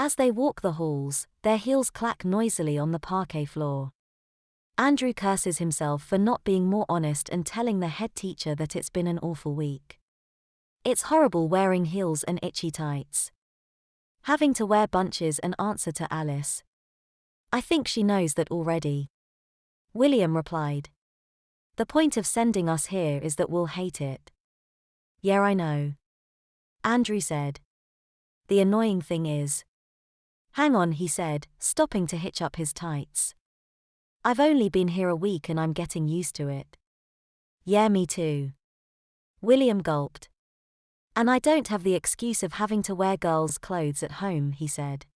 As they walk the halls, their heels clack noisily on the parquet floor. Andrew curses himself for not being more honest and telling the head teacher that it's been an awful week. It's horrible wearing heels and itchy tights. Having to wear bunches and answer to Alice. I think she knows that already. William replied. The point of sending us here is that we'll hate it. Yeah, I know. Andrew said. The annoying thing is. Hang on, he said, stopping to hitch up his tights. I've only been here a week and I'm getting used to it. Yeah, me too. William gulped. And I don't have the excuse of having to wear girls' clothes at home, he said.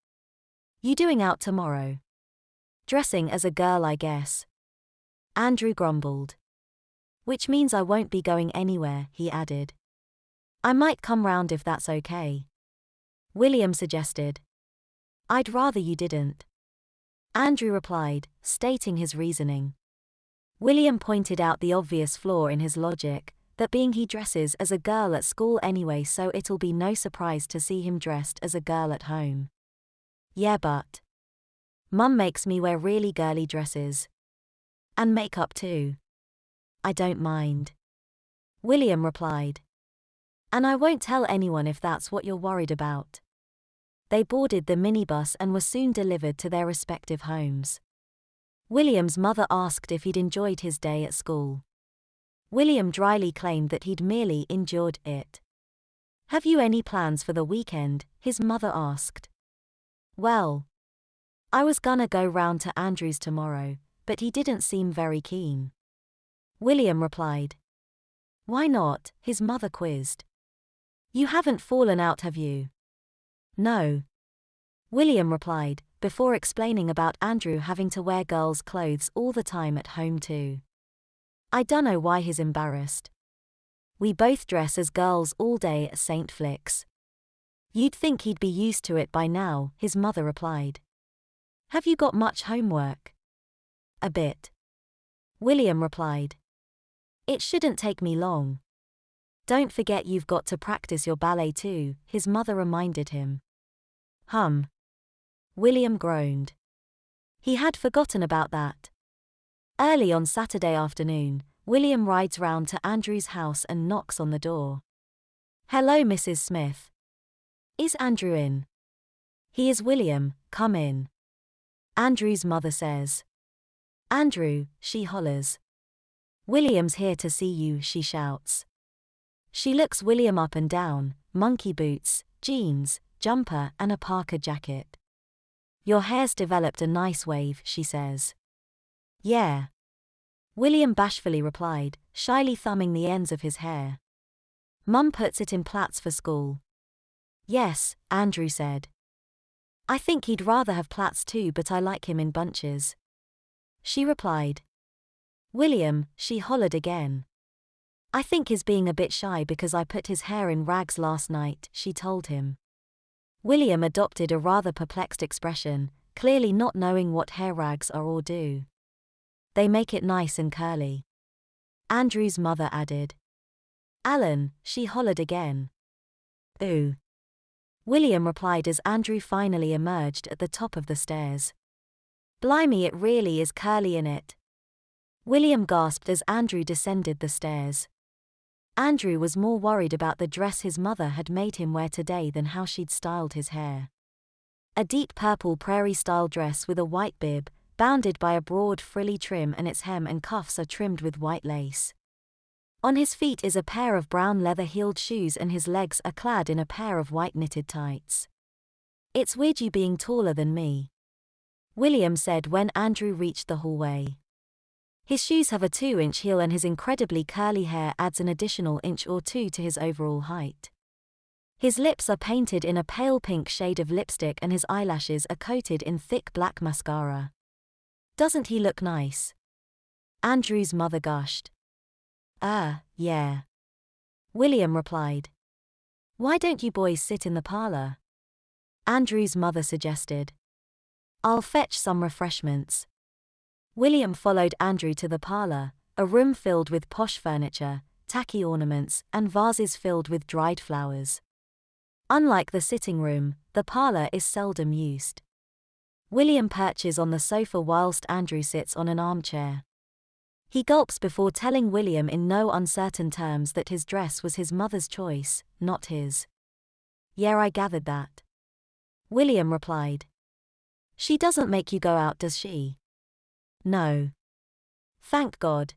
You doing out tomorrow? Dressing as a girl, I guess. Andrew grumbled. Which means I won't be going anywhere, he added. I might come round if that's okay. William suggested. I'd rather you didn't. Andrew replied, stating his reasoning. William pointed out the obvious flaw in his logic, that being he dresses as a girl at school anyway, so it'll be no surprise to see him dressed as a girl at home. Yeah, but Mum makes me wear really girly dresses. And makeup too. I don't mind. William replied. And I won't tell anyone if that's what you're worried about. They boarded the minibus and were soon delivered to their respective homes. William's mother asked if he'd enjoyed his day at school. William dryly claimed that he'd merely endured it. Have you any plans for the weekend? His mother asked. Well, I was gonna go round to Andrew's tomorrow, but he didn't seem very keen. William replied. Why not? His mother quizzed. You haven't fallen out, have you? No. William replied, before explaining about Andrew having to wear girls' clothes all the time at home too. I dunno why he's embarrassed. We both dress as girls all day at St. Flick's. You'd think he'd be used to it by now, his mother replied. Have you got much homework? A bit. William replied. It shouldn't take me long. Don't forget you've got to practice your ballet too, his mother reminded him. William groaned. He had forgotten about that. Early on Saturday afternoon, William rides round to Andrew's house and knocks on the door. Hello, Mrs. Smith. Is Andrew in? He is, William, come in. Andrew's mother says. Andrew, she hollers. William's here to see you, she shouts. She looks William up and down, monkey boots, jeans, jumper and a parka jacket. Your hair's developed a nice wave, she says. Yeah. William bashfully replied, shyly thumbing the ends of his hair. Mum puts it in plaits for school. Yes, Andrew said. I think he'd rather have plaits too, but I like him in bunches. She replied. William, she hollered again. I think he's being a bit shy because I put his hair in rags last night, she told him. William adopted a rather perplexed expression, clearly not knowing what hair rags are or do. They make it nice and curly. Andrew's mother added. Alan, she hollered again. Ooh. William replied as Andrew finally emerged at the top of the stairs. Blimey, it really is curly in it. William gasped as Andrew descended the stairs. Andrew was more worried about the dress his mother had made him wear today than how she'd styled his hair. A deep purple prairie-style dress with a white bib, bounded by a broad frilly trim, and its hem and cuffs are trimmed with white lace. On his feet is a pair of brown leather-heeled shoes and his legs are clad in a pair of white knitted tights. It's weird you being taller than me, William said when Andrew reached the hallway. His shoes have a 2-inch heel and his incredibly curly hair adds an additional inch or two to his overall height. His lips are painted in a pale pink shade of lipstick and his eyelashes are coated in thick black mascara. Doesn't he look nice? Andrew's mother gushed. Yeah. William replied. Why don't you boys sit in the parlor? Andrew's mother suggested. I'll fetch some refreshments. William followed Andrew to the parlor, a room filled with posh furniture, tacky ornaments, and vases filled with dried flowers. Unlike the sitting room, the parlor is seldom used. William perches on the sofa whilst Andrew sits on an armchair. He gulps before telling William in no uncertain terms that his dress was his mother's choice, not his. "Yeah, I gathered that," William replied. "She doesn't make you go out, does she?" "No. Thank God,"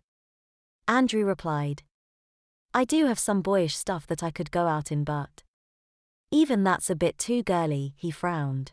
Andrew replied. "I do have some boyish stuff that I could go out in, but even that's a bit too girly," he frowned.